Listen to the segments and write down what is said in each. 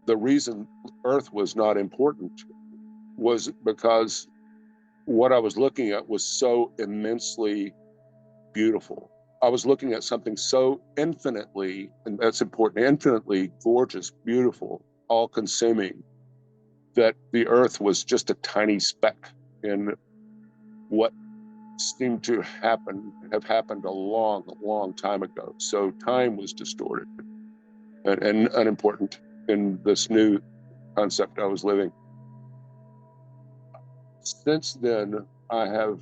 the reason Earth was not important was because what I was looking at was so immensely beautiful. I was looking at something so infinitely, and that's important, infinitely gorgeous, beautiful, all consuming, that the Earth was just a tiny speck in what seemed to have happened a long, long time ago. So time was distorted and unimportant in this new concept I was living. Since then, I have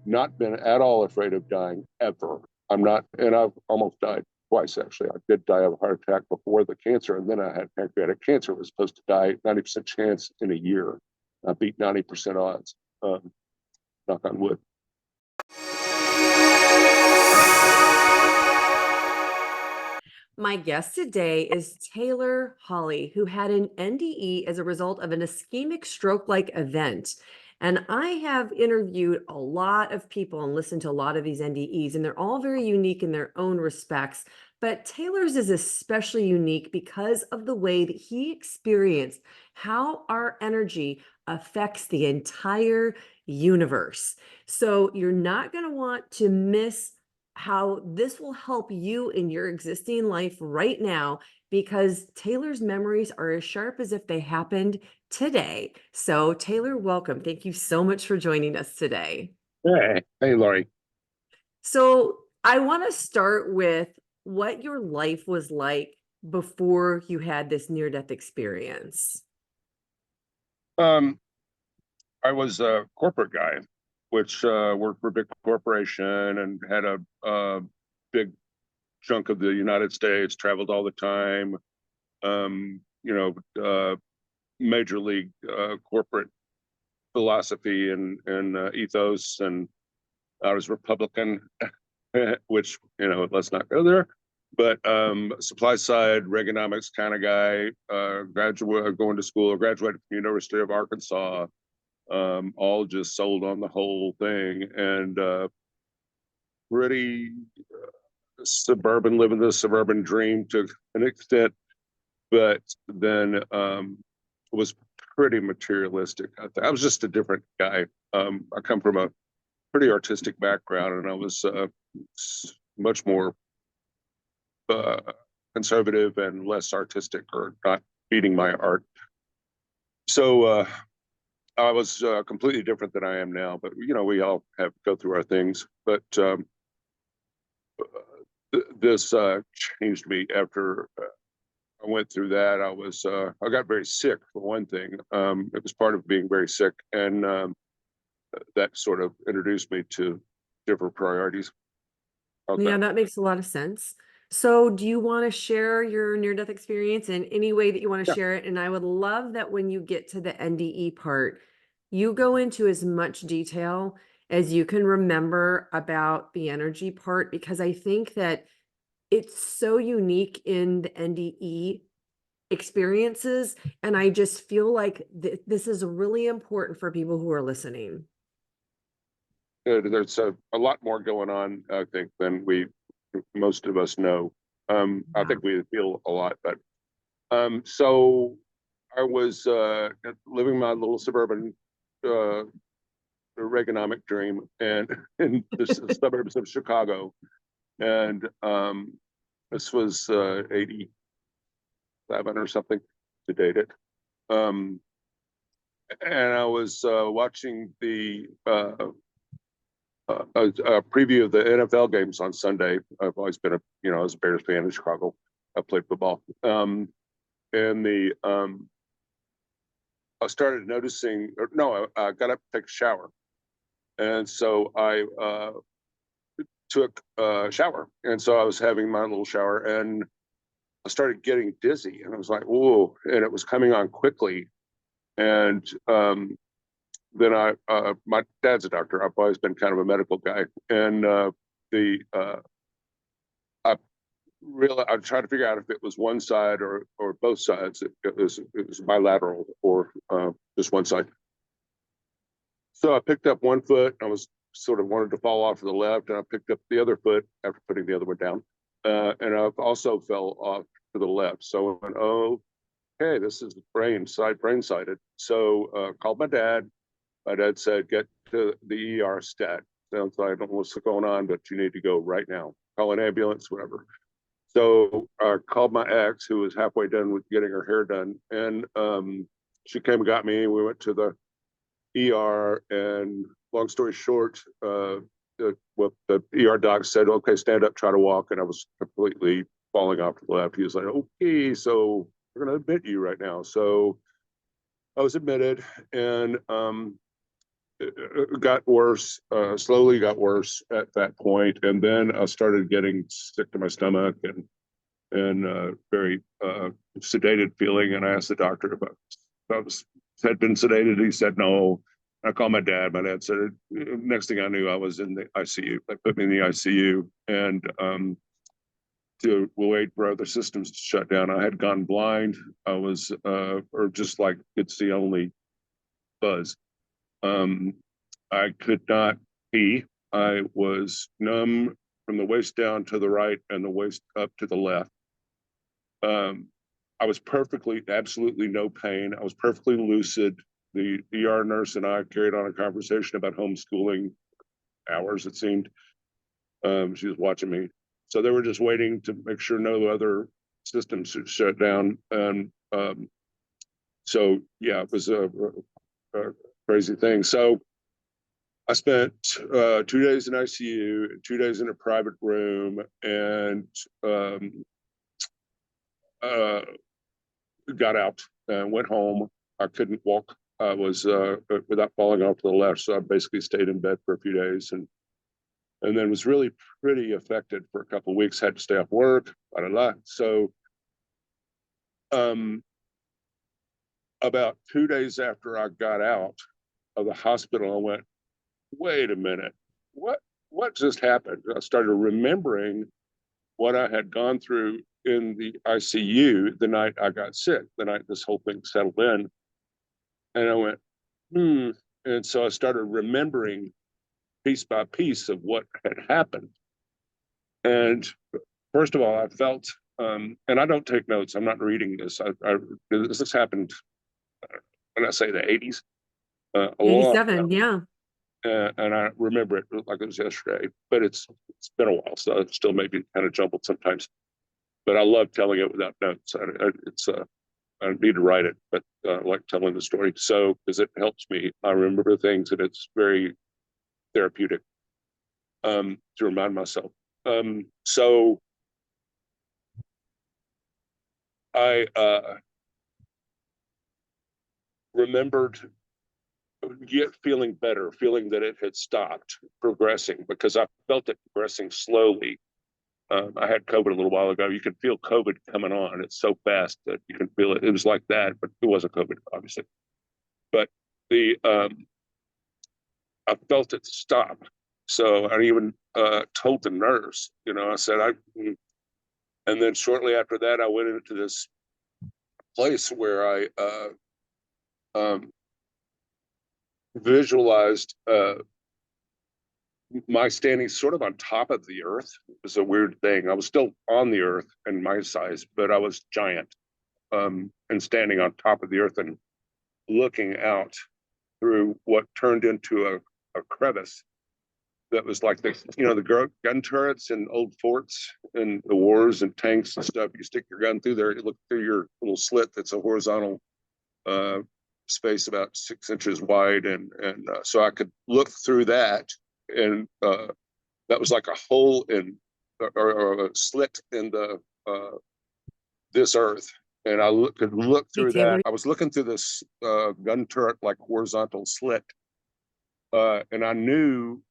not been at all afraid of dying ever. I'm not, and I've almost died twice actually. I did die of a heart attack before the cancer, and then I had pancreatic cancer. I was supposed to die 90% chance in a year. I beat 90% odds. Knock on wood. My guest today is Taylor Hawley, who had an NDE as a result of an ischemic stroke-like event. And I have interviewed a lot of people and listened to a lot of these NDEs, and they're all very unique in their own respects. But Taylor's is especially unique because of the way that he experienced how our energy affects the entire universe. So you're not going to want to miss how this will help you in your existing life right now, because Taylor's memories are as sharp as if they happened today. So, Taylor, welcome. Thank you so much for joining us today. Hey, Laurie. So, I want to start with what your life was like before you had this near-death experience. Um, I was a corporate guy, which worked for a big corporation and had a big chunk of the United States, traveled all the time. Major league corporate philosophy and ethos, and I was Republican, which let's not go there. But supply side Reaganomics kind of guy, graduate going to school, graduated from the University of Arkansas, all just sold on the whole thing, and pretty suburban, living the suburban dream to an extent, but then was pretty materialistic. I was just a different guy. I come from a pretty artistic background, and I was much more conservative and less artistic, or not feeding my art. So I was completely different than I am now. But we all have go through our things. But this changed me after I went through that. I got very sick, for one thing. It was part of being very sick, and that sort of introduced me to different priorities. Yeah, that makes a lot of sense. So, do you want to share your near-death experience in any way that you want to Yeah. share it? And I would love that when you get to the NDE part, you go into as much detail as you can remember about the energy part, because I think that it's so unique in the NDE experiences. And I just feel like this is really important for people who are listening. There's a lot more going on, I think, than most of us know. I think we feel a lot, but so I was living my little suburban Reaganomic dream, and in the suburbs of Chicago, and this was 87 or something, to date it. And I was watching the a preview of the NFL games on Sunday. I've always been I was a Bears fan in Chicago. I played football. And I started noticing, I got up to take a shower. And so I took a shower. And so I was having my little shower, and I started getting dizzy, and I was like, whoa, and it was coming on quickly. And then my dad's a doctor. I've always been kind of a medical guy, and I tried to figure out if it was one side or both sides. It was bilateral, or just one side. So I picked up one foot. I was sort of wanted to fall off to the left, and I picked up the other foot after putting the other one down, and I also fell off to the left. So I went, oh hey, this is brain sighted. So called my dad. My dad said, get to the ER stat. Sounds like I don't know what's going on, but you need to go right now. Call an ambulance, whatever. So I called my ex, who was halfway done with getting her hair done, and she came and got me. We went to the ER, and long story short, what the ER doc said, okay, stand up, try to walk, and I was completely falling off to the left. He was like, okay, so we're going to admit you right now. So I was admitted, and it got worse, slowly got worse at that point, and then I started getting sick to my stomach and very sedated feeling. And I asked the doctor if I was had been sedated. He said no. I called my dad. My dad said, next thing I knew, I was in the ICU. They put me in the ICU, and to wait for other systems to shut down. I had gone blind. I was, or just like could see only buzz. I could not pee. I was numb from the waist down to the right and the waist up to the left. I was absolutely no pain. I was perfectly lucid. The ER nurse and I carried on a conversation about homeschooling hours, it seemed. She was watching me. So they were just waiting to make sure no other systems should shut down. And so, yeah, it was a crazy thing. So I spent 2 days in ICU, 2 days in a private room, and got out and went home. I couldn't walk. I was without falling off to the left, so I basically stayed in bed for a few days, and then was really pretty affected for a couple of weeks. Had to stay off work. Blah, blah, blah. So, about 2 days after I got out of the hospital, I went, "Wait a minute, what just happened?" I started remembering what I had gone through in the ICU the night I got sick, the night this whole thing settled in. And I went, And so I started remembering piece by piece of what had happened. And first of all, I felt, and I don't take notes, I'm not reading this. This happened, when I say the 80s, a long 87, yeah. and I remember it like it was yesterday, but it's been a while, so it still may be kind of jumbled sometimes. But I love telling it without notes. I need to write it, but I like telling the story. So, because it helps me, I remember things, and it's very therapeutic to remind myself. So I remembered feeling better, feeling that it had stopped progressing, because I felt it progressing slowly. I had COVID a little while ago. You can feel COVID coming on. It's so fast that you can feel it. It was like that, but it wasn't COVID, obviously. But the I felt it stop. So I even told the nurse, I said, and then shortly after that, I went into this place where I visualized my standing sort of on top of the earth. It was a weird thing. I was still on the earth and my size, but I was giant, and standing on top of the earth and looking out through what turned into a crevice that was like the gun turrets and old forts and the wars and tanks and stuff. You stick your gun through there, you look through your little slit that's a horizontal space about 6 inches wide, and so I could look through that, and that was like a hole in or a slit in the this earth, and I could look Hey, through that. Taylor. I was looking through this gun turret like horizontal slit, and I knew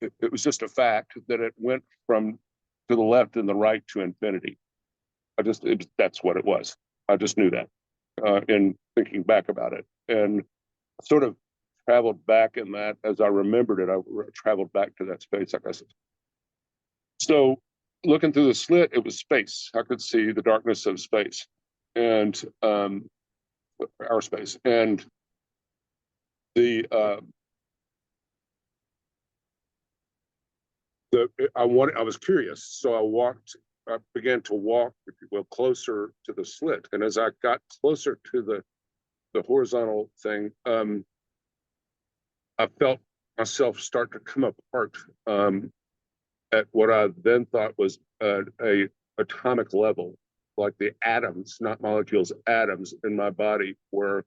it was just a fact that it went from to the left and the right to infinity. That's what it was. I just knew that in thinking back about it, and sort of traveled back in that as I remembered it. I traveled back to that space, I guess. So looking through the slit, it was space. I could see the darkness of space and our space, and the I was curious, so I walked I began to walk, if you will, closer to the slit. And as I got closer to the horizontal thing, I felt myself start to come apart at what I then thought was a atomic level, like the atoms, not molecules, atoms in my body were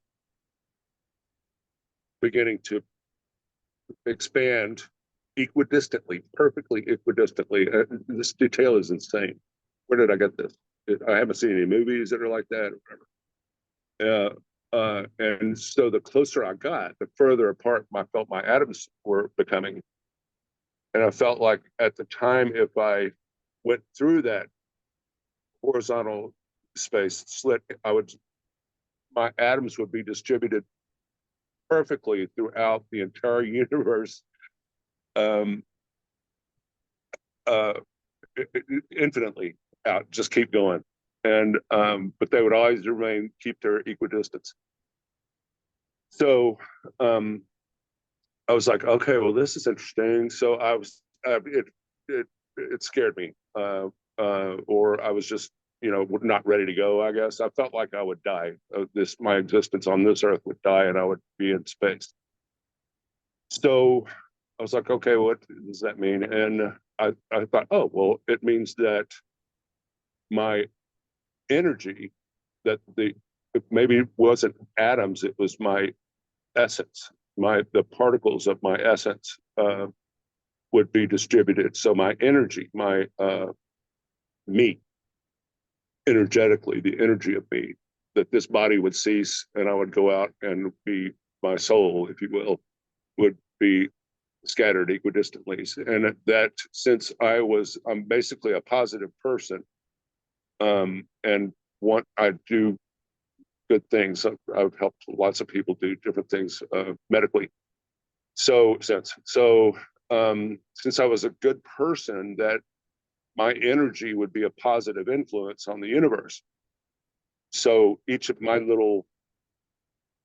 beginning to expand equidistantly, perfectly equidistantly. This detail is insane. Where did I get this? I haven't seen any movies that are like that or whatever. And so the closer I got, the further apart I felt my atoms were becoming. And I felt like at the time, if I went through that horizontal space slit, my atoms would be distributed perfectly throughout the entire universe, um, uh, infinitely out, just keep going. And but they would always keep their equidistance. So I was like, okay, well, this is interesting. So I was, it scared me, or I was just, not ready to go. I guess I felt like I would die. My existence on this earth would die, and I would be in space. So I was like, okay, what does that mean? And I thought, oh, well, it means that my energy, that it maybe wasn't atoms, it was my essence, the particles of my essence would be distributed. So my energy, my me, energetically, the energy of me, that this body would cease and I would go out and be, my soul, if you will, would be scattered equidistantly. And that, since I'm basically a positive person, and I do good things. I've helped lots of people do different things medically. Since I was a good person, that my energy would be a positive influence on the universe. So each of my little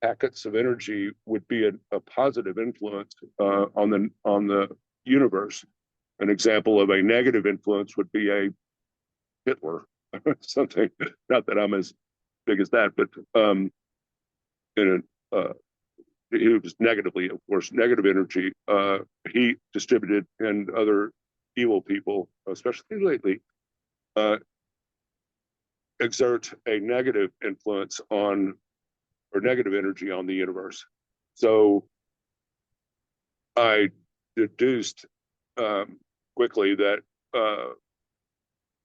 packets of energy would be a positive influence on the universe. An example of a negative influence would be a Hitler, something. Not that I'm as big as that, but he was negatively, of course, negative energy. He distributed, and other evil people, especially lately, exert a negative influence on, or negative energy on the universe. So I deduced quickly that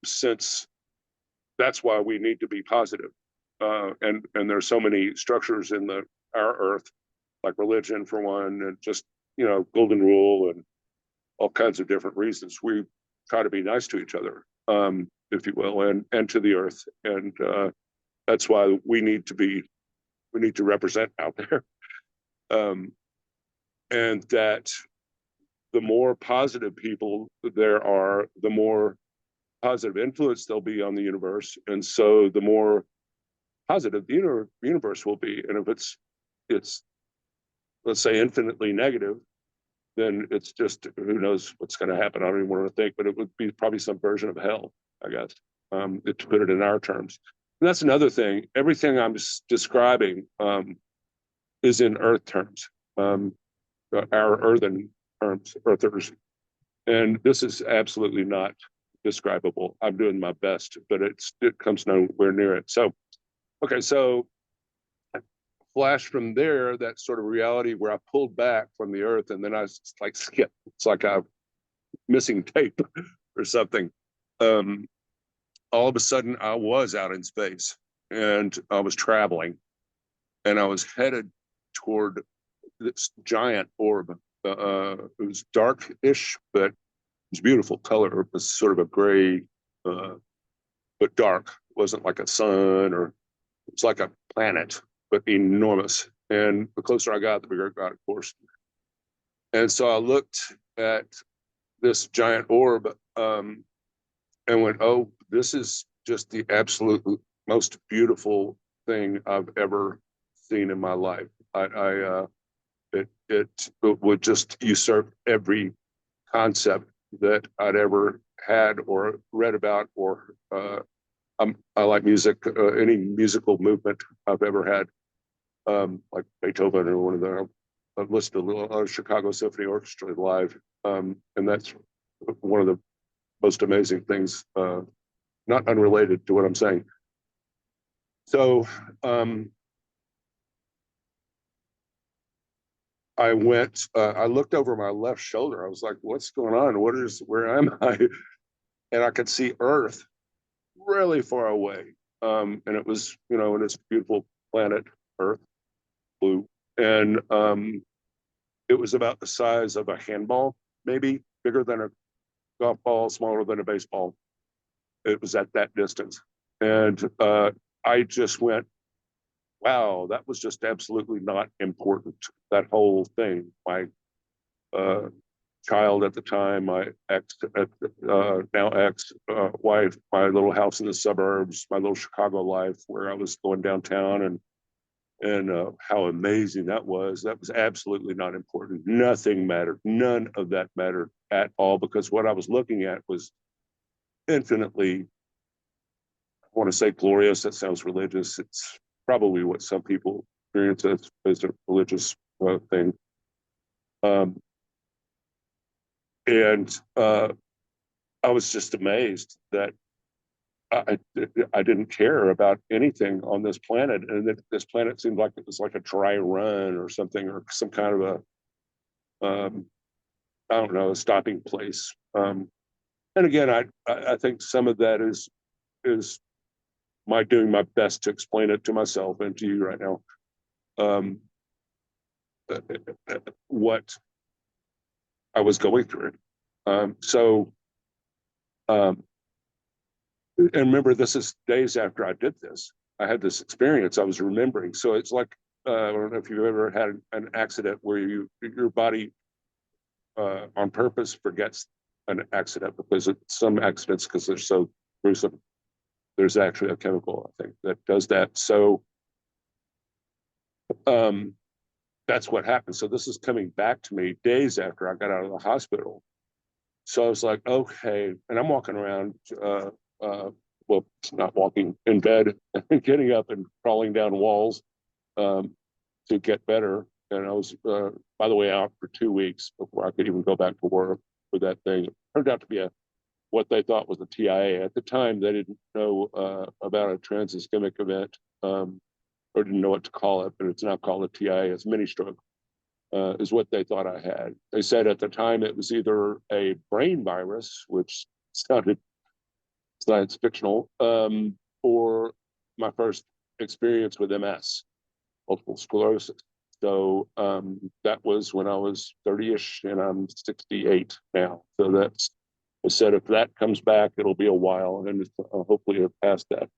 since that's why we need to be positive, and there's so many structures in our earth, like religion for one, and just golden rule and all kinds of different reasons. We try to be nice to each other, if you will, and to the earth, and that's why we need to represent out there, and that the more positive people there are, the more positive influence there'll be on the universe, and so the more positive the universe will be. And if it's let's say infinitely negative, then it's just, who knows what's going to happen. I don't even want to think, but it would be probably some version of hell, I guess, to put it in our terms. And that's another thing. Everything I'm describing is in earth terms, our earthen terms, earthers. And this is absolutely not describable. I'm doing my best, but it comes nowhere near it. So, okay, so flash from there, that sort of reality where I pulled back from the earth, and then I like skip. It's like I'm missing tape or something. All of a sudden, I was out in space, and I was traveling, and I was headed toward this giant orb. It was dark-ish, but it was beautiful color. It was sort of a gray, but dark. It wasn't like a sun, or it was like a planet, but enormous. And the closer I got, the bigger it got, of course. And so I looked at this giant orb and went, oh, this is just the absolute most beautiful thing I've ever seen in my life. It would just usurp every concept that I'd ever had or read about, or I like music, any musical movement I've ever had, like Beethoven or one of the, I've listened to Chicago Symphony Orchestra live, and that's one of the most amazing things, not unrelated to what I'm saying. So I looked over my left shoulder. I was like, what's going on? Where am I? And I could see Earth really far away. And it was, in this beautiful planet, Earth, blue. And it was about the size of a handball, maybe bigger than a golf ball, smaller than a baseball. It was at that distance. And I just went, wow, that was just absolutely not important. That whole thing. My child at the time, my now ex wife, my little house in the suburbs, my little Chicago life where I was going downtown, and how amazing that was. That was absolutely not important. Nothing mattered. None of that mattered at all, because what I was looking at was infinitely, I want to say glorious. That sounds religious. It's probably what some people experience as a religious thing. And I was just amazed that I didn't care about anything on this planet, and that this planet seemed like it was like a dry run or something, or some kind of a I don't know, a stopping place. And again, I think some of that is my doing my best to explain it to myself and to you right now. What I was going through. So and remember, this is days after I did this. I had this experience. I was remembering. So it's like, I don't know if you've ever had an accident where your body on purpose forgets an accident, because some accidents, because they're so gruesome, there's actually a chemical, I think, that does that. So that's what happened. So this is coming back to me days after I got out of the hospital. So I was like, okay, and I'm walking around, well, not walking, in bed, and getting up and crawling down walls to get better. And I was, by the way, out for 2 weeks before I could even go back to work with that thing. It turned out to be what they thought was a TIA. At the time, they didn't know about a trans-ischemic event, or didn't know what to call it, but it's now called a TIA. It's mini stroke. Is what they thought I had. They said at the time it was either a brain virus, which sounded science fictional, or my first experience with MS, multiple sclerosis. So that was when I was 30-ish, and I'm 68 now. So that's, I said, if that comes back, it'll be a while, and hopefully have passed that.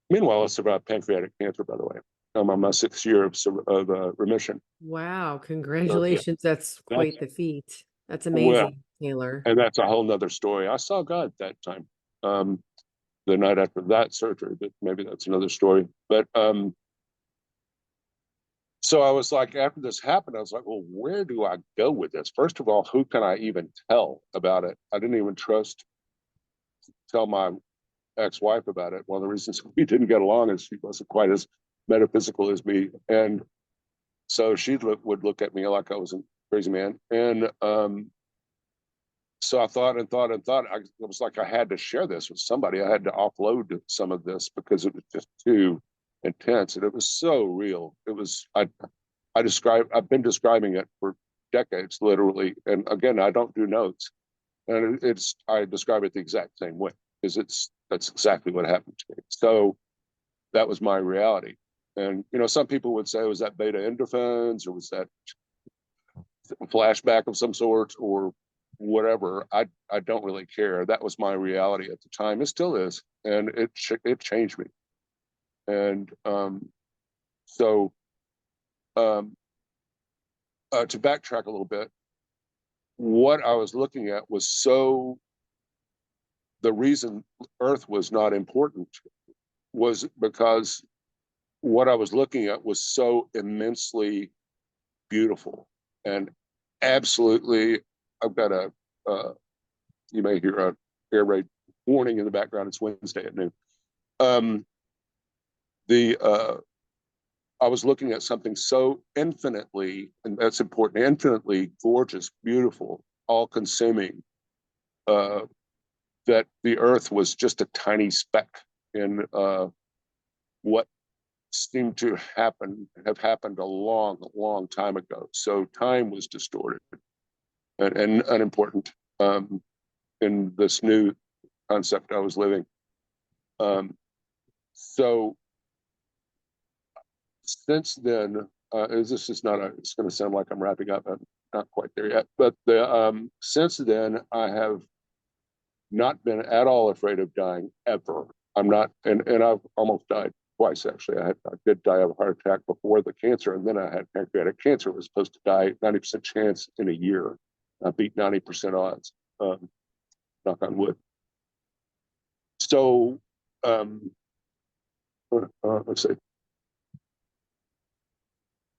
Meanwhile, I survived pancreatic cancer, by the way. I'm on my 6th year of remission. Wow, So, yeah, congratulations. That's that's, quite the feat. That's well, amazing, Taylor. and that's a whole nother story. I saw God that time, the night after that surgery, but maybe that's another story. But so I was like, after this happened, I was like, well, where do I go with this? First of all, who can I even tell about it? I didn't even tell my ex-wife about it. One of the reasons we didn't get along is she wasn't quite as metaphysical as me, and so she would look at me like I was a crazy man. And so I thought and thought and thought. It was like I had to share this with somebody. I had to offload some of this because it was just too intense, and it was so real. It was I've been describing it for decades, literally. And again, I don't do notes, and I describe it the exact same way, because that's exactly what happened to me. So that was my reality. And some people would say, was that beta endorphins, or was that flashback of some sort, or whatever? I don't really care. That was my reality at the time. It still is, and it changed me. And so to backtrack a little bit, what I was looking at was the reason Earth was not important was because what I was looking at was so immensely beautiful, and absolutely, I've got a You may hear a air raid warning in the background. It's Wednesday at noon. Um, the I was looking at something so infinitely, and that's important, infinitely gorgeous, beautiful, all-consuming, that the Earth was just a tiny speck in what seemed to have happened a long, long time ago. So time was distorted and unimportant in this new concept I was living. So since then, this is not it's going to sound like I'm wrapping up. I'm not quite there yet. But since then, I have not been at all afraid of dying ever. I'm not, and I've almost died twice actually. I did die of a heart attack before the cancer, and then I had pancreatic cancer. I was supposed to die 90% chance in a year. I beat 90% odds. Knock on wood. So let's see.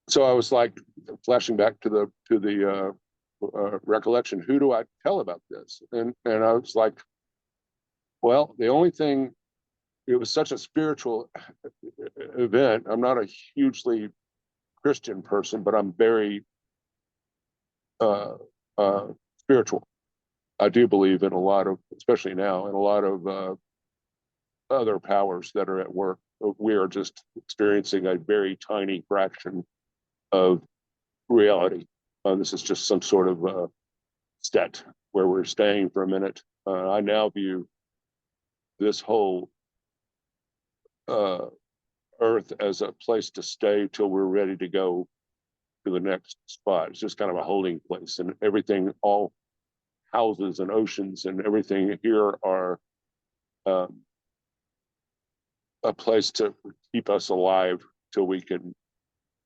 So I was like flashing back to the recollection. Who do I tell about this? And I was like, well, the only thing, it was such a spiritual event. I'm not a hugely Christian person, but I'm very spiritual. I do believe in a lot of, especially now, in a lot of other powers that are at work. We are just experiencing a very tiny fraction of reality. This is just some sort of set where we're staying for a minute. I now view this whole Earth as a place to stay till we're ready to go to the next spot. It's just kind of a holding place, and everything, all houses and oceans and everything here are a place to keep us alive till we can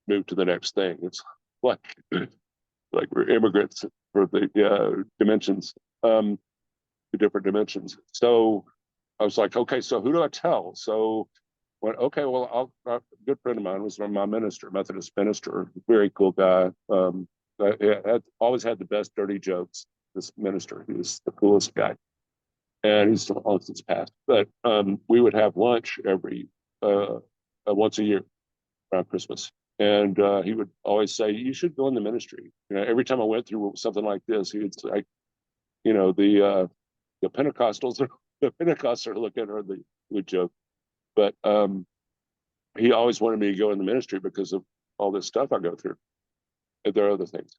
move to the next thing. It's like we're immigrants for the dimensions, the different dimensions. So I was like, okay, so who do I tell? So went, okay, well, a good friend of mine was my minister, Methodist minister, very cool guy. I had always had the best dirty jokes. This minister, he was the coolest guy, and he's long since passed. But we would have lunch every once a year around Christmas, and he would always say, "You should go in the ministry." You know, every time I went through something like this, he would say, "You know, the Pentecostals are the Pentecostals are looking," or the would joke, but he always wanted me to go in the ministry because of all this stuff I go through. And there are other things.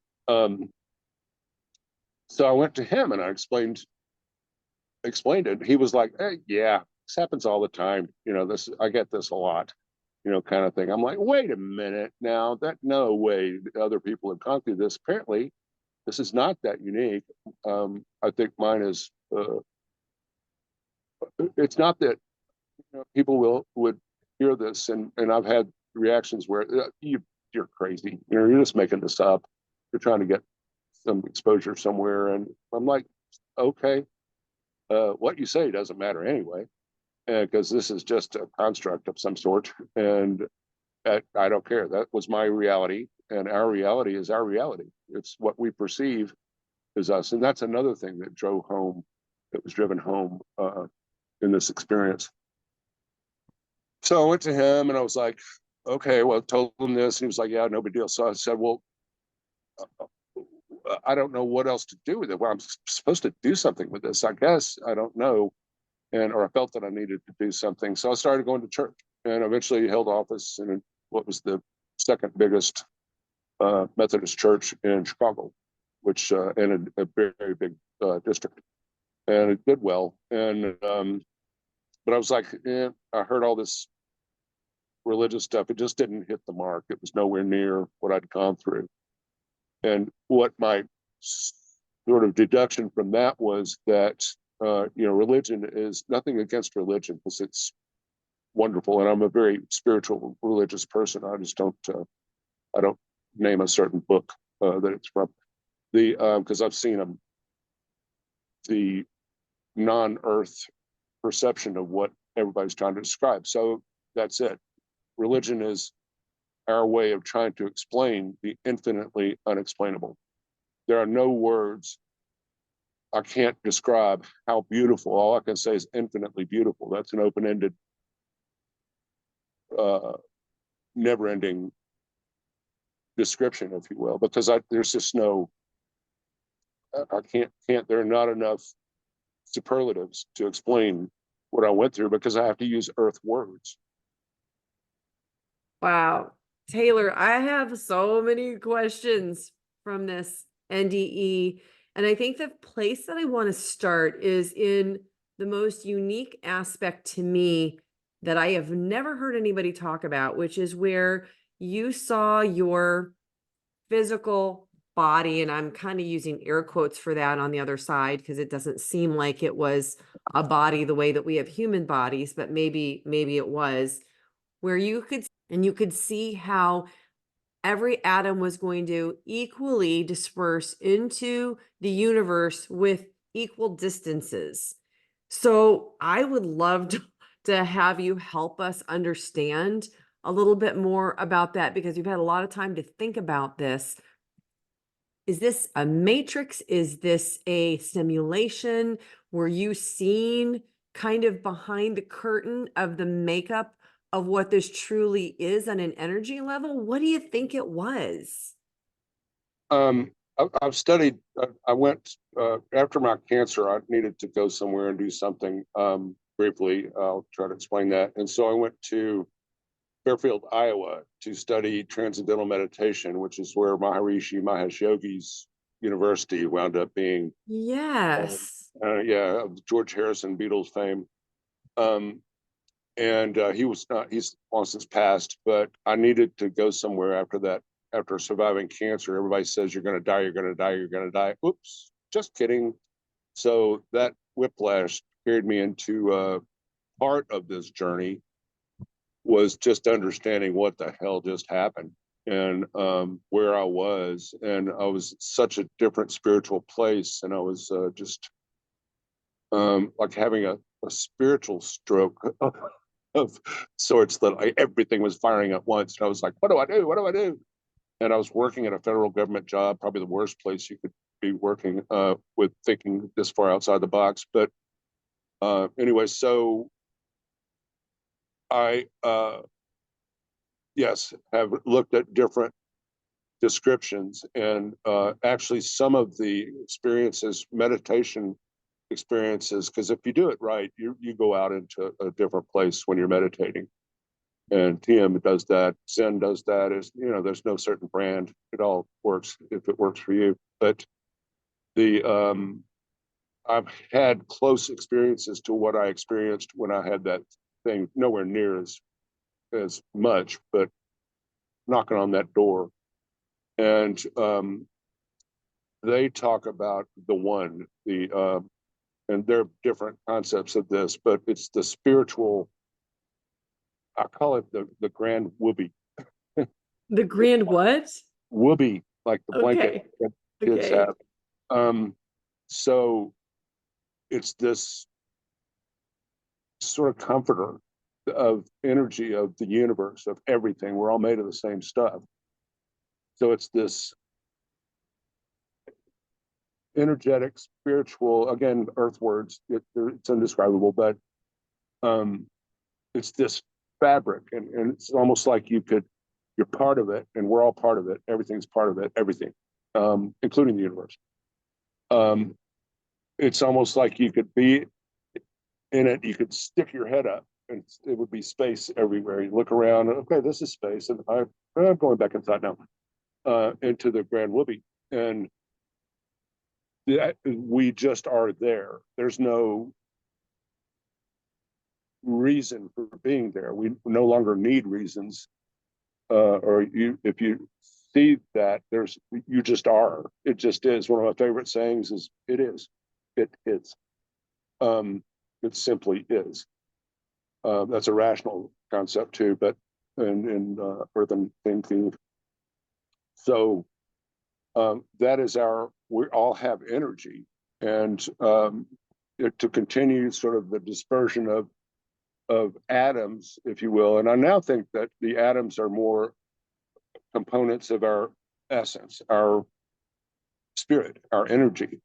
So I went to him and I explained it. He was like, "Hey, yeah, this happens all the time. You know, this I get this a lot, you know, kind of thing." I'm like, wait a minute now, that no way other people have gone through this. Apparently, this is not that unique. I think mine is. It's not that people would hear this, and I've had reactions where you're crazy. You know, you're just making this up. You're trying to get some exposure somewhere, and I'm like, okay, what you say doesn't matter anyway, because this is just a construct of some sort, and I don't care. That was my reality, and our reality is our reality. It's what we perceive as us, and that's another thing that was driven home in this experience. So I went to him and I was like, okay, well, I told him this. And he was like, yeah, no big deal. So I said, well, I don't know what else to do with it. Well, I'm supposed to do something with this, I guess. I don't know. Or I felt that I needed to do something. So I started going to church and eventually held office in what was the second biggest Methodist church in Chicago, which in a very, very big district. And it did well. And, but I was like, I heard all this religious stuff. It just didn't hit the mark. It was nowhere near what I'd gone through. And what my sort of deduction from that was that, religion is nothing against religion because it's wonderful. And I'm a very spiritual, religious person. I just I don't name a certain book that it's from. Because I've seen the non-earth perception of what everybody's trying to describe. So that's it. Religion is our way of trying to explain the infinitely unexplainable. There are no words I can't describe how beautiful. All I can say is infinitely beautiful. That's an open-ended, uh, never-ending description, if you will, because there's just no, I can't. There are not enough superlatives to explain what I went through because I have to use earth words. Wow. Taylor, I have so many questions from this NDE. And I think the place that I want to start is in the most unique aspect to me that I have never heard anybody talk about, which is where you saw your physical body, and I'm kind of using air quotes for that on the other side because it doesn't seem like it was a body the way that we have human bodies, but maybe it was, where you could see how every atom was going to equally disperse into the universe with equal distances. So I would love to have you help us understand a little bit more about that, because you've had a lot of time to think about this. Is this a matrix? Is this a simulation? Were you seeing kind of behind the curtain of the makeup of what this truly is on an energy level? What do you think it was? I've studied. I went after my cancer. I needed to go somewhere and do something. Briefly, I'll try to explain that. And so I went to Fairfield, Iowa, to study transcendental meditation, which is where Maharishi Mahesh Yogi's university wound up being. Yes. Yeah, George Harrison, Beatles fame. Um, and he's long since passed, but I needed to go somewhere after that. After surviving cancer, everybody says you're going to die, you're going to die, you're going to die. Oops, just kidding. So that whiplash carried me into part of this journey was just understanding what the hell just happened and where I was. And I was such a different spiritual place. And I was just like having a spiritual stroke of sorts that everything was firing at once. And I was like, what do I do? What do I do? And I was working at a federal government job, probably the worst place you could be working with thinking this far outside the box. But anyway, so I, yes, have looked at different descriptions and actually some of the experiences, meditation experiences, because if you do it right, you go out into a different place when you're meditating. And TM does that, Zen does that. Is there's no certain brand. It all works if it works for you. But the I've had close experiences to what I experienced when I had that thing, nowhere near as much, but knocking on that door. And they talk about the one, and there are different concepts of this, but it's the spiritual. I call it the grand whoopee. The grand what? Whoopee, like the blanket Okay. that kids Okay. have. So it's this sort of comforter of energy of the universe, of everything. We're all made of the same stuff. So it's this energetic, spiritual, again, earth words, it's indescribable, but it's this fabric. And it's almost like you're part of it, and we're all part of it. Everything's part of it, everything, including the universe. It's almost like you could be in it, you could stick your head up and it would be space everywhere. You look around, okay, this is space. And I'm going back inside now, into the grand whoopee. And we just are there. There's no reason for being there. We no longer need reasons. If you see that, you just are. It just is. One of my favorite sayings is, "It is. It is. It simply is." That's a rational concept too, but in earthen thinking. So that is we all have energy, and to continue sort of the dispersion of atoms, if you will. And I now think that the atoms are more components of our essence, our spirit, our energy.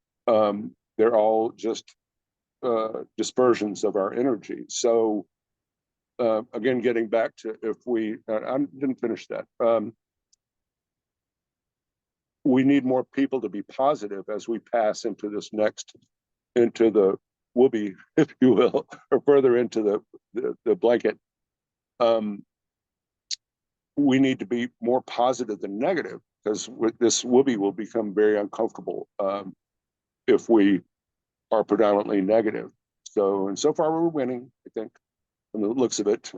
they're all just dispersions of our energy. So again, getting back to if we, I didn't finish that. We need more people to be positive as we pass into this next, into the whoopee, if you will, or further into the blanket. We need to be more positive than negative, because with this whoopee will become very uncomfortable if we are predominantly negative. So, and so far we're winning, I think, from the looks of it.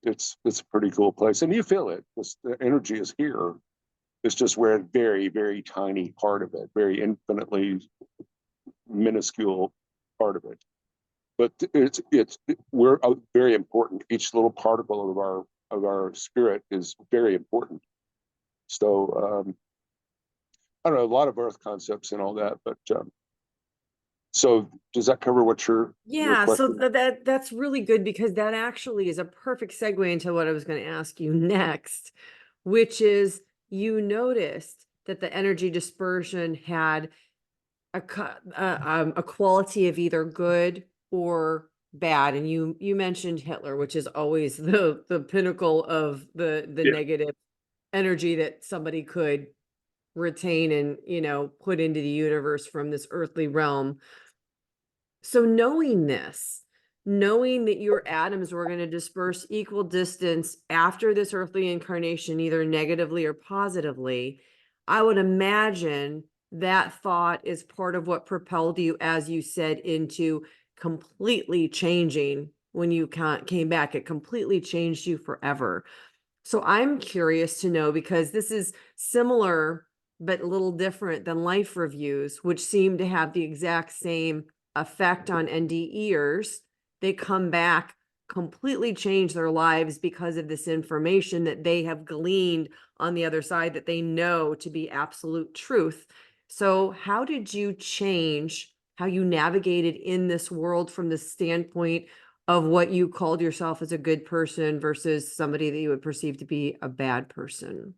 It's a pretty cool place, and you feel it. The energy is here. It's just we're a very, very tiny part of it, very infinitely minuscule part of it. But we're very important. Each little particle of our spirit is very important. So I don't know, a lot of earth concepts and all that, but so does that cover what your So question? that's really good, because that actually is a perfect segue into what I was going to ask you next, which is, you noticed that the energy dispersion had a quality of either good or bad, and you mentioned Hitler, which is always the pinnacle of the Yeah. negative energy that somebody could retain and, put into the universe from this earthly realm. So knowing this, knowing that your atoms were going to disperse equal distance after this earthly incarnation, either negatively or positively, I would imagine that thought is part of what propelled you, as you said, into completely changing when you came back. It completely changed you forever. So I'm curious to know, because this is similar but a little different than life reviews, which seem to have the exact same effect on NDEers. They come back, completely change their lives because of this information that they have gleaned on the other side that they know to be absolute truth. So how did you change how you navigated in this world from the standpoint of what you called yourself as a good person versus somebody that you would perceive to be a bad person?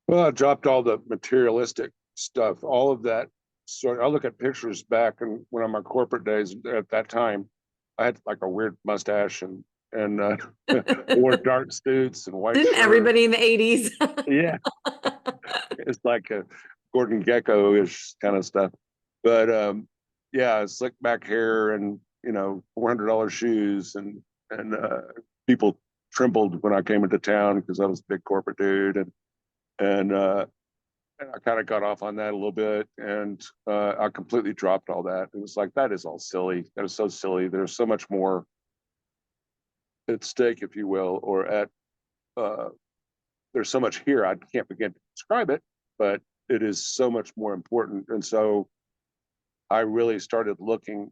Well, I dropped all the materialistic stuff, all of that. So I look at pictures back and when on my corporate days at that time, I had like a weird mustache and wore dark suits and white Didn't shirts. everybody in the 80s? Yeah, it's like a Gordon Gecko-ish kind of stuff. But yeah, slick back hair and $400 shoes and people trembled when I came into town because I was a big corporate dude and I kind of got off on that a little bit, and I completely dropped all that. It was like, that is all silly. That is so silly. There's so much more at stake, if you will, or there's so much here. I can't begin to describe it, but it is so much more important. And so I really started looking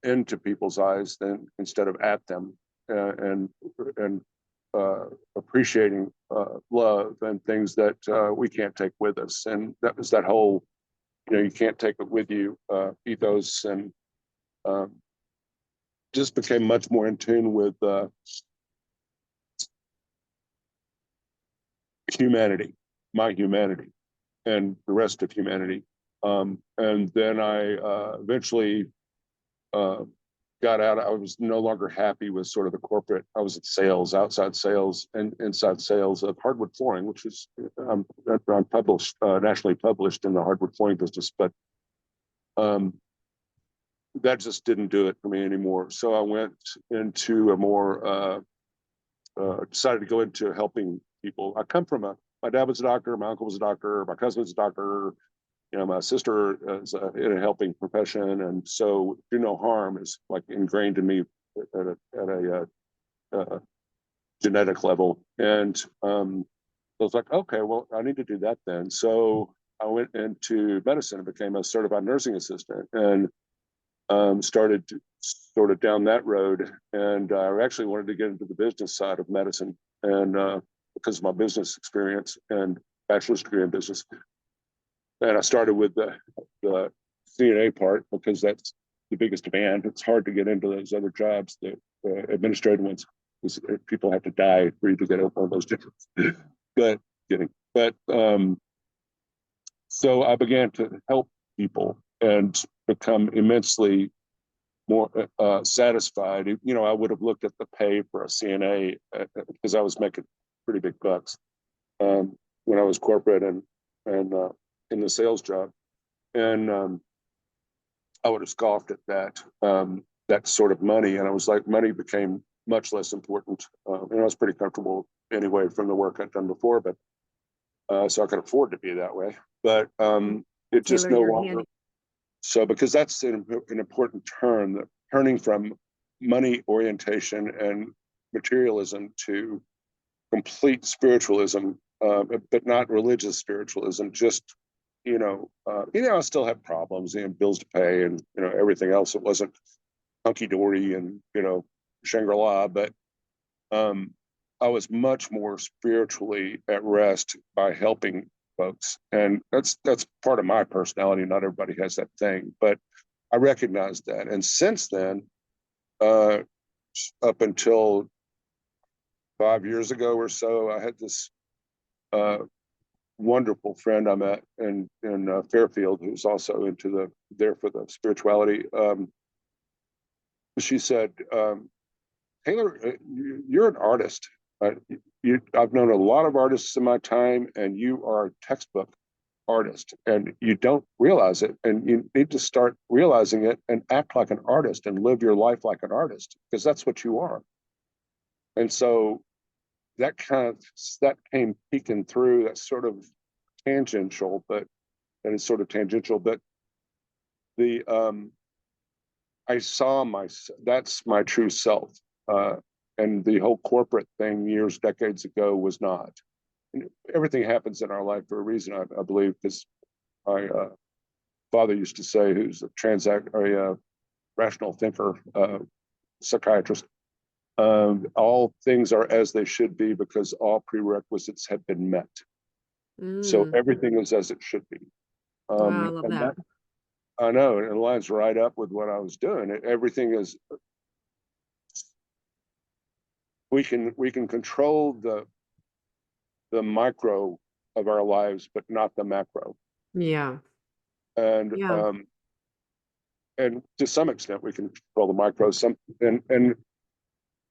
into people's eyes instead of at them, and appreciating love and things that we can't take with us. And that was that whole, you can't take it with you ethos, and just became much more in tune with humanity, my humanity, and the rest of humanity. And then I eventually got out. I was no longer happy with sort of the corporate. I was at sales, outside sales, and inside sales of hardwood flooring, which is I'm published, nationally published in the hardwood flooring business, but that just didn't do it for me anymore. So I went into a more decided to go into helping people. I come from my dad was a doctor, my uncle was a doctor, my cousin was a doctor. My sister is in a helping profession, and so do no harm is like ingrained in me at a genetic level. And I was like, okay, well, I need to do that then. So I went into medicine and became a certified nursing assistant, and started sort of down that road. And I actually wanted to get into the business side of medicine, and because of my business experience and bachelor's degree in business. And I started with the CNA part because that's the biggest demand. It's hard to get into those other jobs, the administrative ones, because people have to die for you to get up on those jobs. But kidding. But so I began to help people, and become immensely more satisfied. I would have looked at the pay for a CNA because I was making pretty big bucks when I was corporate and in the sales job, and I would have scoffed at that sort of money. And I was like, money became much less important, and I was pretty comfortable anyway from the work I'd done before, but so I could afford to be that way. But it just Taylor, no you're longer. handy. So because that's an important turn, turning from money orientation and materialism to complete spiritualism, but not religious spiritualism. Just I still have problems and bills to pay and everything else. It wasn't hunky dory and Shangri-La, but I was much more spiritually at rest by helping folks, and that's part of my personality. Not everybody has that thing, but I recognized that, and since then, up until 5 years ago or so, I had this wonderful friend I met in Fairfield, who's also there for the spirituality. She said, Taylor, you're an artist. I've known a lot of artists in my time, and you are a textbook artist, and you don't realize it, and you need to start realizing it and act like an artist and live your life like an artist, because that's what you are. And so that came peeking through. That's sort of tangential, but the I saw that's my true self. And the whole corporate thing decades ago was not. Everything happens in our life for a reason, I believe, because my father used to say, who's a rational thinker, psychiatrist, all things are as they should be because all prerequisites have been met. So everything is as it should be. Wow, I love and that. I know, and it lines right up with what I was doing. Everything is. We can control the micro of our lives, but not the macro. Yeah. And Yeah. and to some extent, we can control the micro. And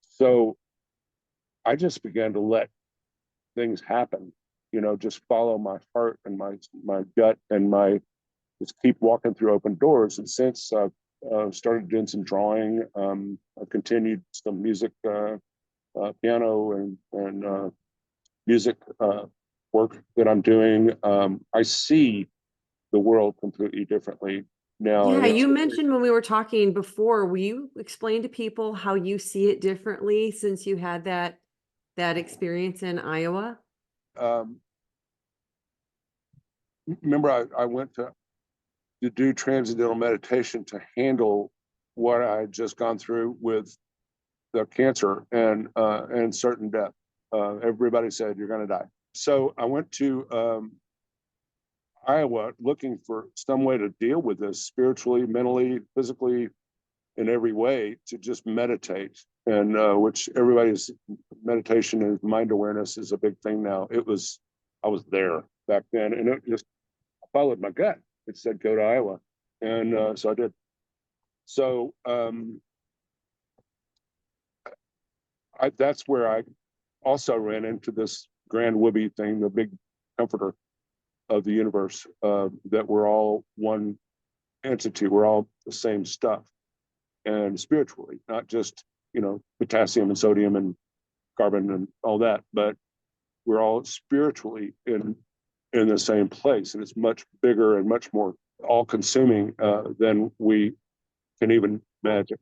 so I just began to let things happen. Just follow my heart and my gut and just keep walking through open doors. And since I've started doing some drawing, I've continued some music. Piano and music work that I'm doing, I see the world completely differently now. Yeah, And it's you mentioned when we were talking before, will you explain to people how you see it differently since you had that experience in Iowa? um, remember, I went to do transcendental meditation to handle what I had just gone through with the cancer and certain death. Everybody said you're going to die. So I went to Iowa looking for some way to deal with this spiritually, mentally, physically, in every way, to just meditate. And which everybody's meditation and mind awareness is a big thing now. I was there back then, and it just followed my gut. It said go to Iowa, and so I did. So that's where I also ran into this grand whoopee thing, the big comforter of the universe, that we're all one entity, we're all the same stuff, and spiritually, not just potassium and sodium and carbon and all that, but we're all spiritually in the same place, and it's much bigger and much more all-consuming than we can even imagine.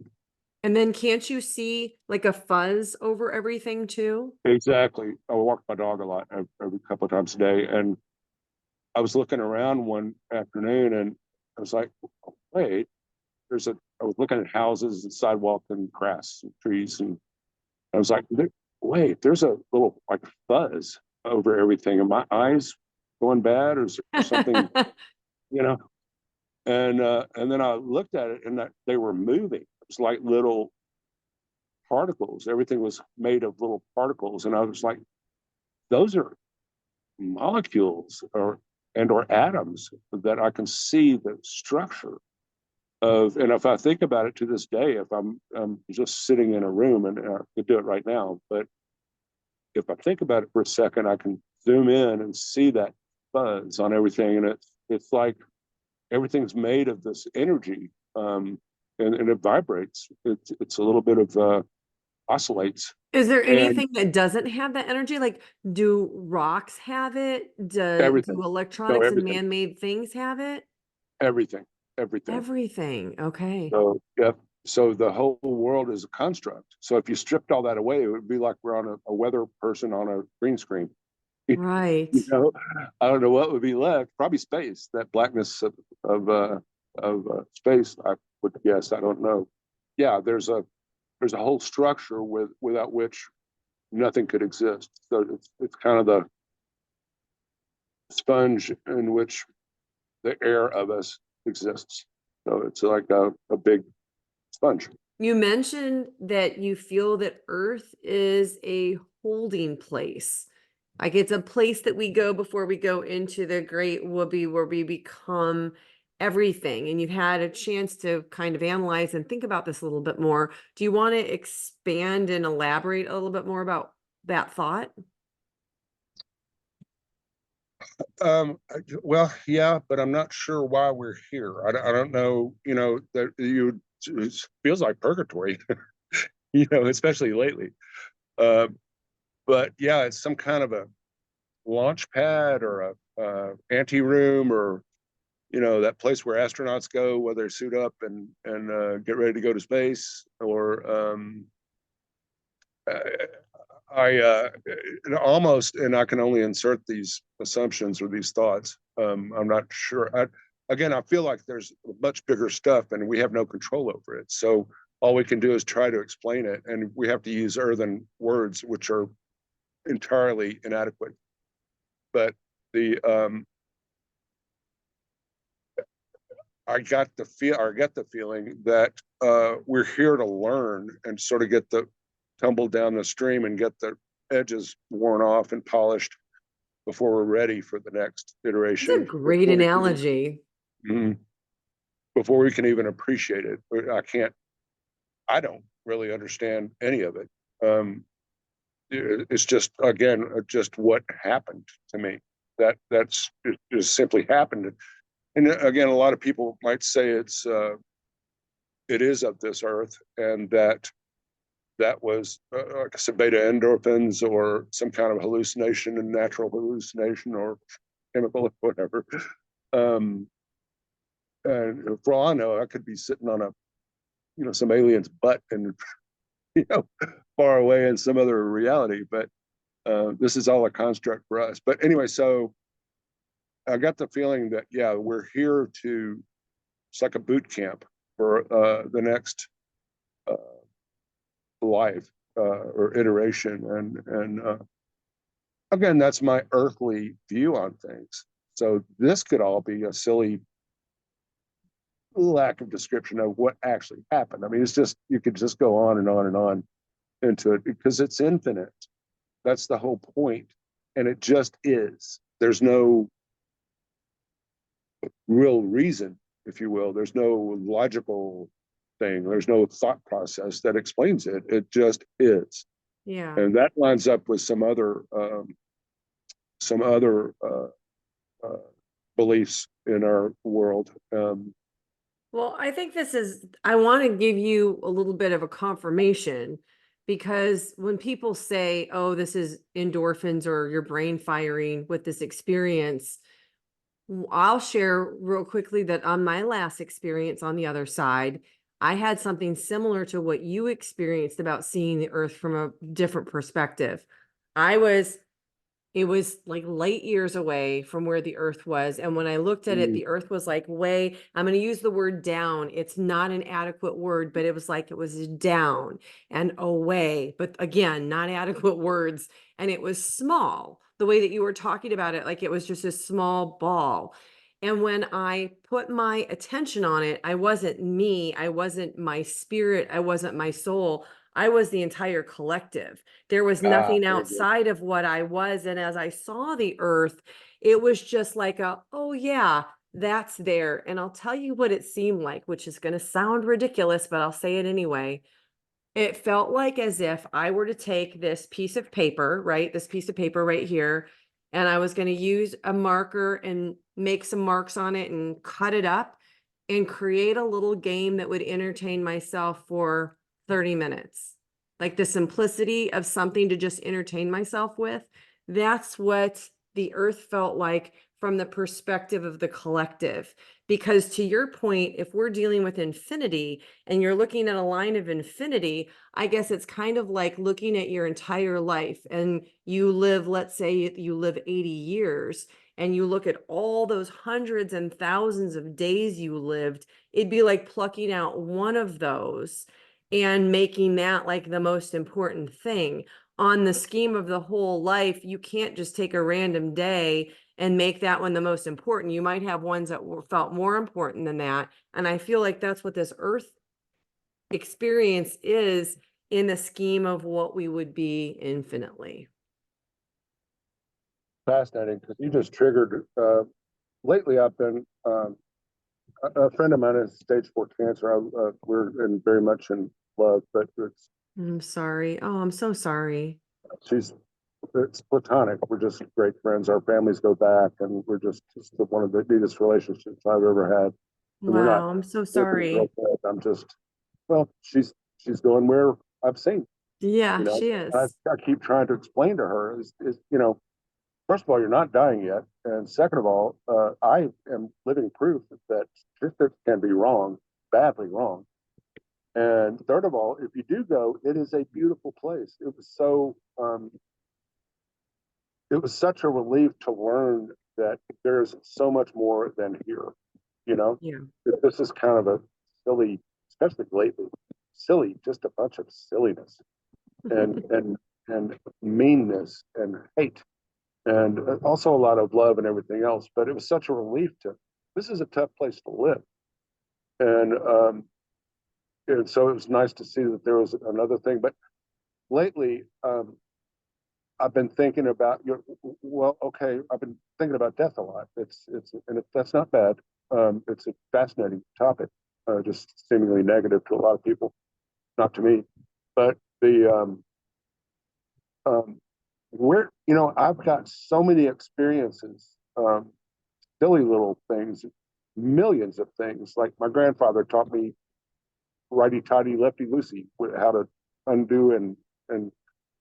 And then can't you see like a fuzz over everything too? Exactly. I walk my dog a lot, every couple of times a day, and I was looking around one afternoon, and I was like, wait, I was looking at houses and sidewalk and grass and trees, and I was like, wait, there's a little like fuzz over everything. Are my eyes going bad, or is there something, you know? And then I looked at it, and they were moving. It was like little particles. Everything was made of little particles, and I was like, those are molecules, or and or atoms, that I can see the structure of. And if I think about it to this day, if I'm just sitting in a room, and I could do it right now, but if I think about it for a second, I can zoom in and see that fuzz on everything, and it's like everything's made of this energy, and it vibrates. It's a little bit of oscillates. Is there And anything that doesn't have that energy? Like, do rocks have it? Do everything. No, electronics and everything, man-made things have it? everything, everything. Everything. Okay. So yeah, so the whole world is a construct. So if you stripped all that away, it would be like we're on a weather person on a green screen. Right. You know, I don't know what would be left. Probably space. That blackness of space, I would guess. I don't know. Yeah, there's a whole structure without which nothing could exist. So it's kind of the sponge in which the air of us exists. So it's like a big sponge. You mentioned that you feel that Earth is a holding place. Like it's a place that we go before we go into the great whoopee where we become everything. And you've had a chance to kind of analyze and think about this a little bit more. Do you want to expand and elaborate a little bit more about that thought? Well, yeah, but I'm not sure why we're here. I don't know. You know that it feels like purgatory. You know, especially lately. Uh, but yeah, it's some kind of a launch pad or a ante room, or that place where astronauts go, where they suit up and get ready to go to space, or uh, I almost, and I can only insert these assumptions or these thoughts. I'm not sure. Again, I feel like there's much bigger stuff, and we have no control over it. So all we can do is try to explain it, and we have to use earthen words, which are entirely inadequate. But the I get the feeling that we're here to learn and sort of get the tumble down the stream and get the edges worn off and polished before we're ready for the next It's a iteration. great analogy. Mhm. Before we can even appreciate it. I don't really understand any of it. It's just, again, just what happened to me. That's it just simply happened. And again, a lot of people might say it is of this earth, and that was, like I said, beta endorphins or some kind of hallucination, and natural hallucination or chemical or whatever. Um, and for all I know, I could be sitting on some alien's butt and you know far away in some other reality. But this is all a construct for us. But anyway, so I got the feeling that yeah, we're here to. It's like a boot camp for the next uh, life or iteration, and again, that's my earthly view on things. So this could all be a silly lack of description of what actually happened. I mean, it's just, you could just go on and on and on into it because it's infinite. That's the whole point. And it just is. There's no real reason, if you will. There's no logical thing. There's no thought process that explains it. It just is. Yeah. And that lines up with some other uh, beliefs in our world. Well, I think I want to give you a little bit of a confirmation because when people say, oh, this is endorphins or your brain firing with this experience, I'll share real quickly that on my last experience on the other side, I had something similar to what you experienced about seeing the earth from a different perspective. I was It was like light years away from where the earth was. And when I looked at it, Mm, the earth was like way, I'm going to use the word down. It's not an adequate word, but it was like it was down and away. But again, not adequate words. And it was small, the way that you were talking about it, like it was just a small ball. And when I put my attention on it, I wasn't me, I wasn't my spirit, I wasn't my soul. I was the entire collective. There was nothing very good. outside of what I was. And as I saw the earth, It was just like oh yeah, that's there. And I'll tell you what it seemed like, which is going to sound ridiculous, but I'll say it anyway. It felt like as if I were to take this piece of paper, right? This piece of paper right here, and I was going to use a marker and make some marks on it and cut it up and create a little game that would entertain myself for 30 minutes. Like the simplicity of something to just entertain myself with. That's what the earth felt like from the perspective of the collective. Because to your point, if we're dealing with infinity and you're looking at a line of infinity, I guess it's kind of like looking at your entire life and you live, let's say you live 80 years and you look at all those hundreds and thousands of days you lived, it'd be like plucking out one of those and making that like the most important thing. On the scheme of the whole life, you can't just take a random day and make that one the most important. You might have ones that felt more important than that. And I feel like that's what this earth experience is in the scheme of what we would be infinitely. Fascinating, because you just triggered. Lately, I've been a friend of mine has stage 4 cancer. We're very much in love, but I'm sorry. Oh, I'm so sorry. it's platonic. We're just great friends. Our families go back, and we're just one of the deepest relationships I've ever had. And we're not Wow, I'm so looking real sorry. good. I'm just, well, she's going where I've seen. Yeah, You know, she I, is. I keep trying to explain to her is first of all, you're not dying yet, and second of all, I am living proof that statistics can be wrong, badly wrong. And third of all, if you do go, it is a beautiful place. It was such a relief to learn that there's so much more than here. You know, Yeah. this is kind of a silly, especially lately, silly, just a bunch of silliness and meanness and hate, and also a lot of love and everything else. But it was such a relief to. This is a tough place to live, and so it was nice to see that there was another thing. But lately, I've been thinking about well, okay, I've been thinking about death a lot. That's not bad. It's a fascinating topic, just seemingly negative to a lot of people, not to me. But the where I've got so many experiences, silly little things, millions of things. Like my grandfather taught me righty tighty, lefty loosey, how to undo and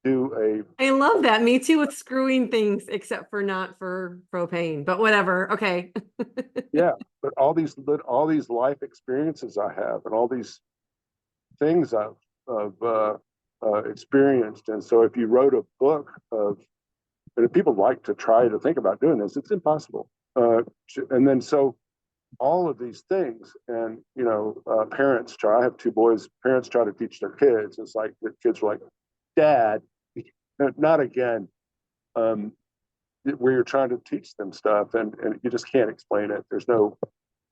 do I love that. Me too with screwing things, except for not for propane, but whatever. Okay. yeah. But all these life experiences I have, and all these things I've experienced. And so if you wrote a book of, and if people like to try to think about doing this, it's impossible. And then so all of these things, and parents try. I have 2 boys. Parents try to teach their kids. It's like the kids are like, "Dad, not again." Where you're trying to teach them stuff, and you just can't explain it. There's no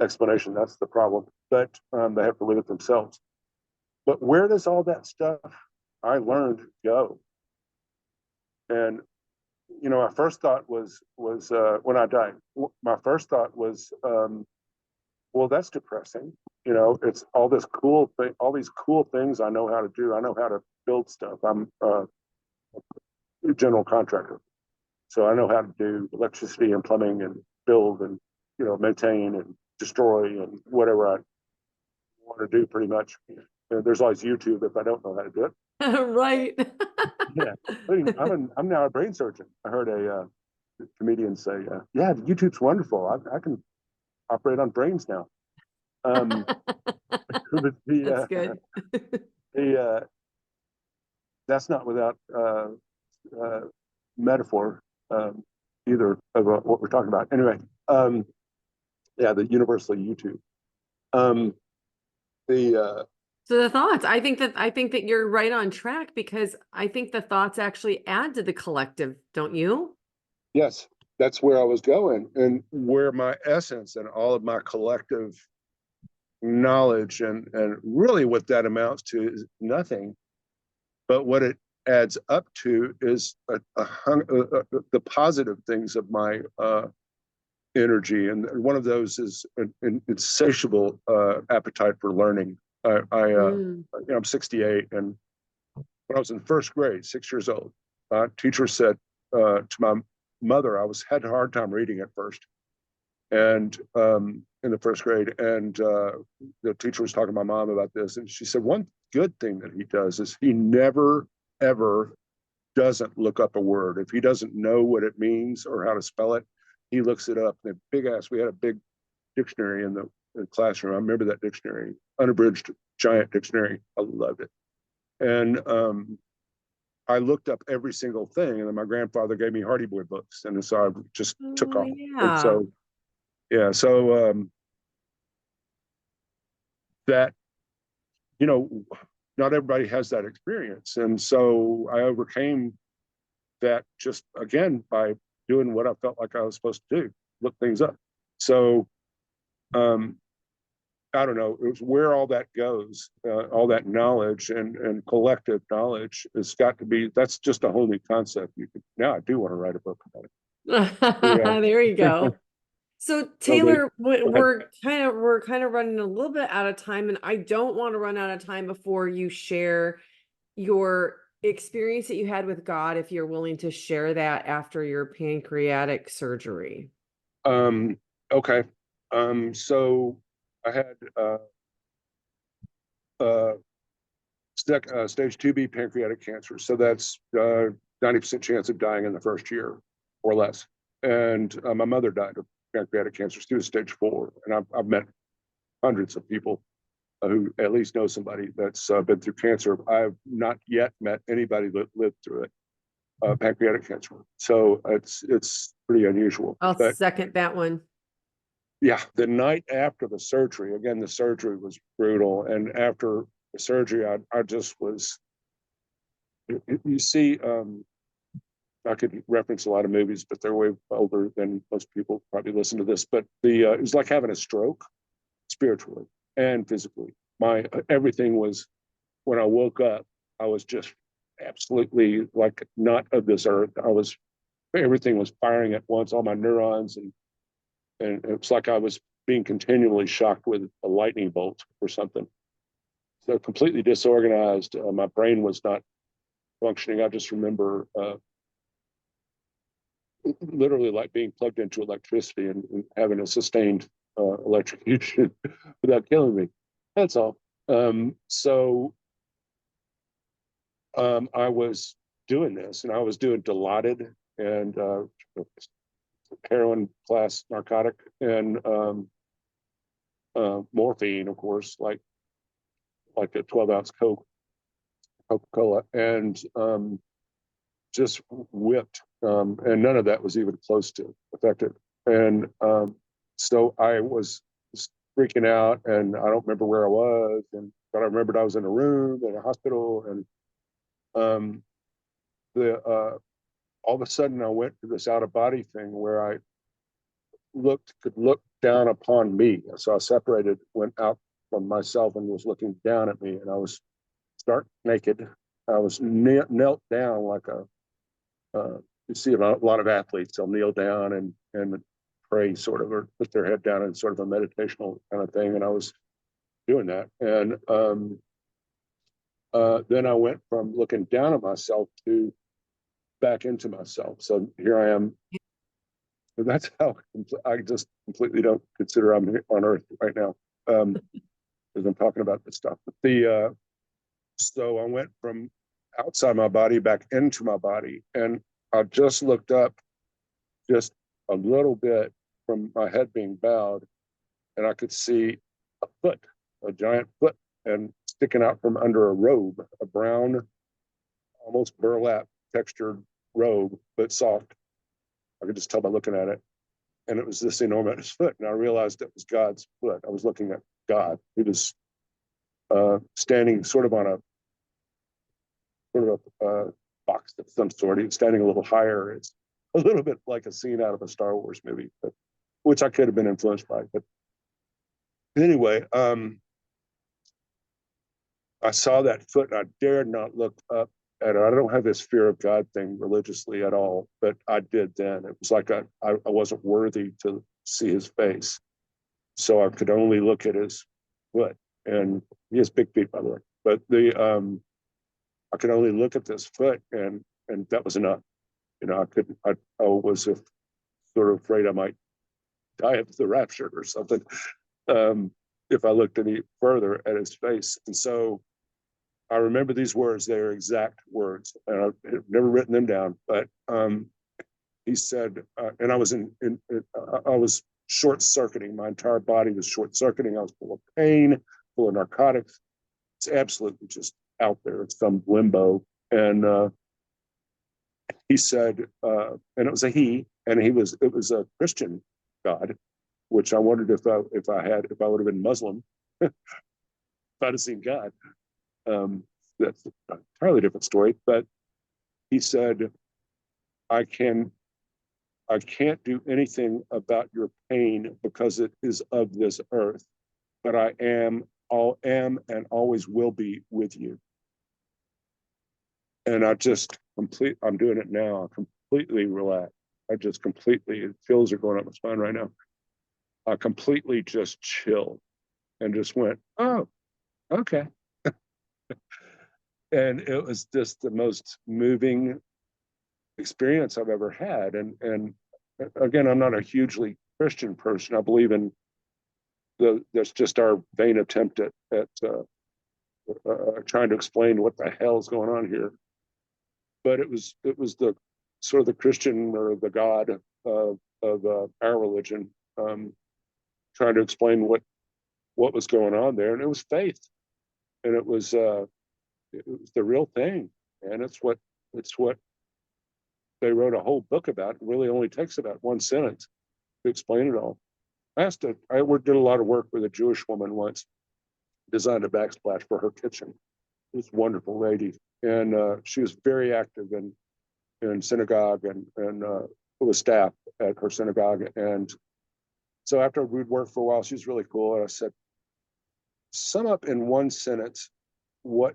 explanation. That's the problem. But they have to live it themselves. But where does all that stuff I learned go? And my first thought was when I died. My first thought was, well, that's depressing. It's all this cool thing, all these cool things I know how to do. I know how to build stuff. I'm a general contractor, so I know how to do electricity and plumbing and build and maintain and destroy and whatever I want to do. Pretty much, and there's always YouTube if I don't know how to do it. Right. Yeah, I'm now a brain surgeon. I heard a comedian say, "Yeah, YouTube's wonderful. I can operate on brains now." Um, but That's good. the that's not without metaphor, either of what we're talking about. Anyway, yeah, the universally YouTube. Um, the So the thoughts, I think that you're right on track because I think the thoughts actually add to the collective, don't you? Yes, that's where I was going, and where my essence and all of my collective knowledge and really what that amounts to is nothing but what it adds up to is the positive things of my energy, and one of those is an insatiable appetite for learning. I'm 68, and when I was in first grade, 6 years old, teacher said to my mother, had a hard time reading at first, and in the first grade, and the teacher was talking to my mom about this, and she said one good thing that he does is he never ever doesn't look up a word. If he doesn't know what it means or how to spell it, he looks it up. And we had a big dictionary in the classroom. I remember that dictionary, unabridged giant dictionary. I loved it. And I looked up every single thing, and then my grandfather gave me Hardy Boy books, and so I just took off. Yeah. And so, yeah, so that, not everybody has that experience, and so I overcame that just again by doing what I felt like I was supposed to do, look things up. So I don't know, it was where all that goes, all that knowledge and collective knowledge has got to be, that's just a whole new concept. Now I do want to write a book about it. Yeah. There you go. So Taylor, we're kind of running a little bit out of time, and I don't want to run out of time before you share your experience that you had with God, if you're willing to share that after your pancreatic surgery. Okay. So I had stage 2B pancreatic cancer. So that's 90% chance of dying in the first year or less. And my mother died of pancreatic cancer. She was stage 4. And I've met hundreds of people who at least know somebody that's been through cancer. I've not yet met anybody that lived through it, pancreatic cancer. So it's pretty unusual. I'll second that one. Yeah, the night after the surgery, again, the surgery was brutal. And after the surgery, I just was, you see, I could reference a lot of movies, but they're way older than most people probably listen to this. But it was like having a stroke, spiritually and physically. Everything was, when I woke up, I was just absolutely like not of this earth. Everything was firing at once, all my neurons, and it was like I was being continually shocked with a lightning bolt or something. So completely disorganized. My brain was not functioning. I just remember literally like being plugged into electricity and having a sustained electrocution without killing me. That's all. So I was doing this, and I was doing Dilaudid and heroin class narcotic, and morphine, of course, like a 12-ounce Coca-Cola, and just whipped. And none of that was even close to effective. And so I was freaking out, and I don't remember where I was, but I remembered I was in a room in a hospital, and all of a sudden I went to this out of body thing where I could look down upon me. So I separated, went out from myself, and was looking down at me, and I was stark naked. I was knelt down like you see a lot of athletes, they'll kneel down and pray, sort of, or put their head down in sort of a meditational kind of thing. And I was doing that. And then I went from looking down at myself to back into myself. So here I am. And that's how I just completely don't consider I'm on Earth right now, as I'm talking about this stuff. But so I went from outside my body back into my body, and I just looked up just a little bit from my head being bowed, and I could see a giant foot, and sticking out from under a robe, a brown, almost burlap textured robe, but soft. I could just tell by looking at it. And it was this enormous foot. And I realized it was God's foot. I was looking at God. He was standing sort of on a box of some sort. He was standing a little higher. It's a little bit like a scene out of a Star Wars movie, which I could have been influenced by. But anyway, I saw that foot, and I dared not look up and I don't have this fear of God thing religiously at all, but I did then. It was like I wasn't worthy to see his face. So I could only look at his foot. And he has big feet, by the way. But I could only look at this foot, and that was enough. I couldn't. I was sort of afraid I might die of the rapture or something um, if I looked any further at his face. And so I remember these words; they are exact words, and I've never written them down. But he said, and I was I was short circuiting. My entire body was short circuiting. I was full of pain, full of narcotics. It's absolutely just out there. It's some limbo. And he said, and it was a he, and it was a Christian God, which I wondered if I would have been Muslim, if I'd have seen God. That's an entirely different story. But he said, I can't do anything about your pain because it is of this earth, but I am and always will be with you. And I'm doing it now. I completely relax. Chills are going up my spine right now. I completely just chilled and just went, oh, okay. And it was just the most moving experience I've ever had. And again, I'm not a hugely Christian person. I believe in that's just our vain attempt at trying to explain what the hell is going on here. But it was the sort of the Christian or the God of our religion trying to explain what was going on there, and it was faith, and it was the real thing, and it's what they wrote a whole book about. It really only takes about one sentence to explain it all. I did a lot of work with a Jewish woman once, designed a backsplash for her kitchen. This wonderful lady, and she was very active in synagogue and was staff at her synagogue. And so after we'd worked for a while, she was really cool. And I said, sum up in one sentence what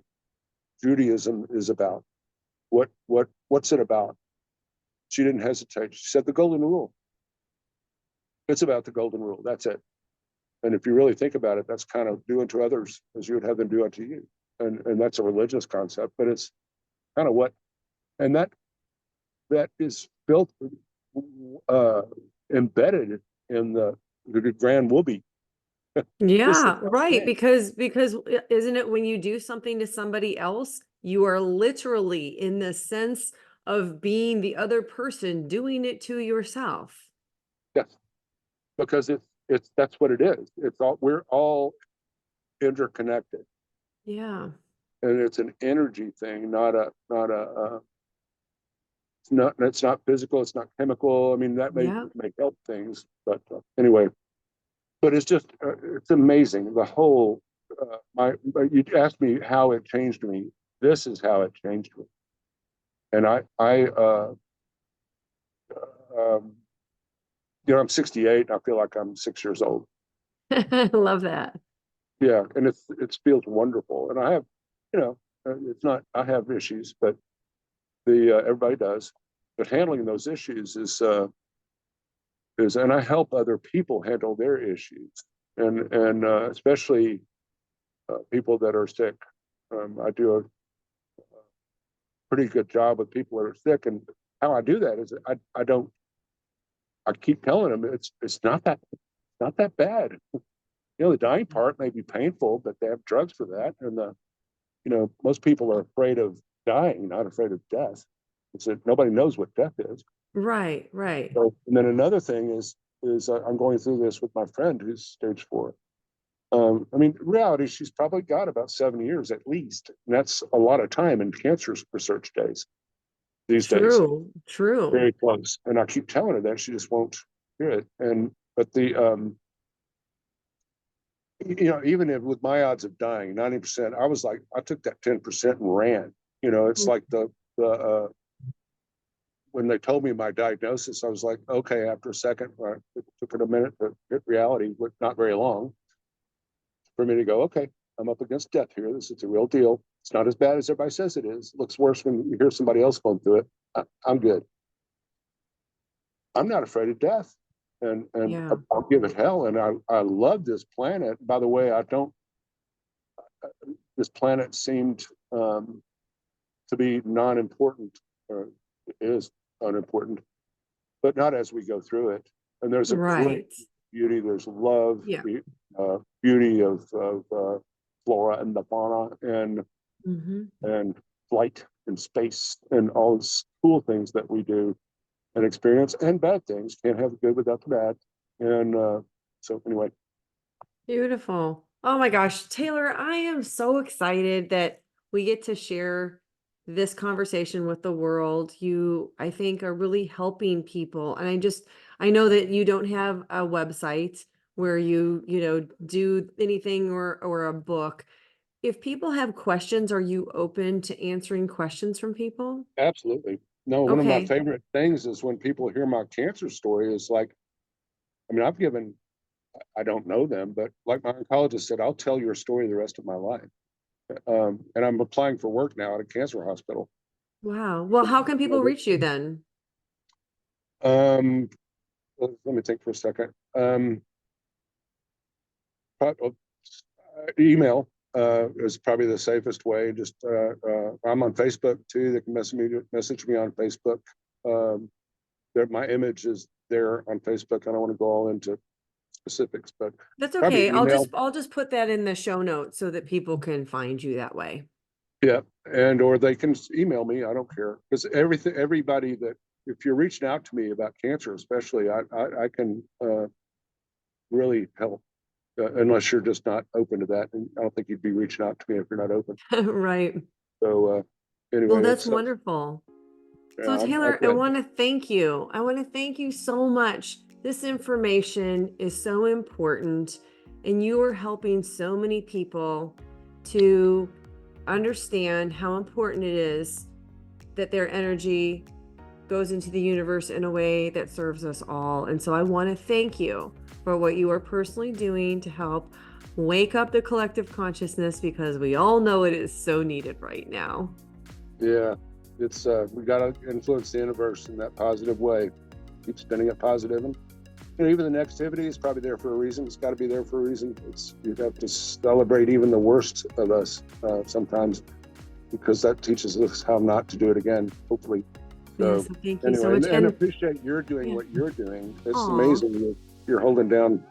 Judaism is about. What's it about? She didn't hesitate. She said the golden rule. It's about the golden rule. That's it. And if you really think about it, that's kind of do unto others as you would have them do unto you. And that's a religious concept, but it's kind of what, and that is built, embedded in the grand whoopee. Yeah, right. Because isn't it when you do something to somebody else, you are literally in the sense of being the other person doing it to yourself. Yes, because it's that's what it is. We're all interconnected, Yeah. and it's an energy thing, it's not physical, it's not chemical. I mean, that may Yeah. help things, but anyway. But it's just it's amazing. The whole you asked me how it changed me. This is how it changed me, and um, I'm 68. And I feel like I'm 6 years old. I love that. Yeah, and it feels wonderful. And I have, it's not. I have issues, but everybody does. But handling those issues and I help other people handle their issues, and especially people that are sick. I do a pretty good job with people that are sick, and how I do that is I don't. I keep telling them it's not that bad. The dying part may be painful, but they have drugs for that, and most people are afraid of dying, not afraid of death. It's that nobody knows what death is. Right, right. So, and then another thing is I'm going through this with my friend who's stage 4. I mean, in reality, she's probably got about 7 years at least. And that's a lot of time in cancer research these days. True, true. Very close. And I keep telling her that she just won't hear it. But even with my odds of dying, 90%, I was like, I took that 10% and ran. It's like when they told me my diagnosis, I was like, okay, after a second, it took it a minute to hit reality, but not very long for me to go, okay, I'm up against death here. This is a real deal. It's not as bad as everybody says it is. It looks worse when you hear somebody else going through it. I'm good. I'm not afraid of death, and Yeah. I'll give it hell. And I love this planet. By the way, I don't. This planet seemed to be non-important, or is unimportant, but not as we go through it. And there's a great Right. beauty. There's love, Yeah. beauty of flora and the fauna, Hmm. and flight and space and all these cool things that we do and experience, and bad things. Can't have the good without the bad. And so anyway. Beautiful. Oh my gosh, Taylor, I am so excited that we get to share this conversation with the world. You, I think, are really helping people. And I know that you don't have a website where you do anything or a book. If people have questions, are you open to answering questions from people? Absolutely. No, one of my Okay. favorite things is when people hear my cancer story is like, I mean, I've given, I don't know them, but like my oncologist said, I'll tell your story the rest of my life. And I'm applying for work now at a cancer hospital. Wow. Well, how can people reach you then? Um, let me think for a second. Email is probably the safest way. Just I'm on Facebook too. They can message me on Facebook. Um, my image is there on Facebook. I don't want to go all into specifics, but That's probably okay. email. I'll just put that in the show notes so that people can find you that way. Yeah, and or they can email me. I don't care, because everybody that, if you're reaching out to me about cancer, especially, I can really help. Unless you're just not open to that, and I don't think you'd be reaching out to me if you're not open. Right. So Well, anyway, that's it's wonderful. So, I'm Taylor, I glad. want to thank you. I want to thank you so much. This information is so important, and you are helping so many people to understand how important it is that their energy goes into the universe in a way that serves us all. And so I want to thank you for what you are personally doing to help wake up the collective consciousness, because we all know it is so needed right now. Yeah, it's we got to influence the universe in that positive way. Keep spinning it positive, and even the negativity is probably there for a reason. It's got to be there for a reason. It's, you have to celebrate even the worst of us sometimes, because that teaches us how not to do it again, hopefully. Yes, So so thank you so anyway, much. and And appreciate you're doing yeah, what you're doing. It's aw. amazing. You're holding down.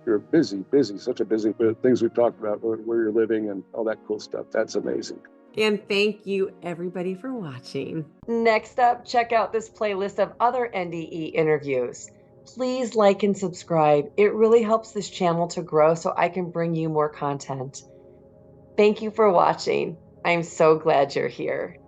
You're busy, such a busy, but things we've talked about, where you're living and all that cool stuff. That's amazing. And thank you everybody for watching. Next up, check out this playlist of other NDE interviews. Please like and subscribe. It really helps this channel to grow so I can bring you more content. Thank you for watching. I'm so glad you're here.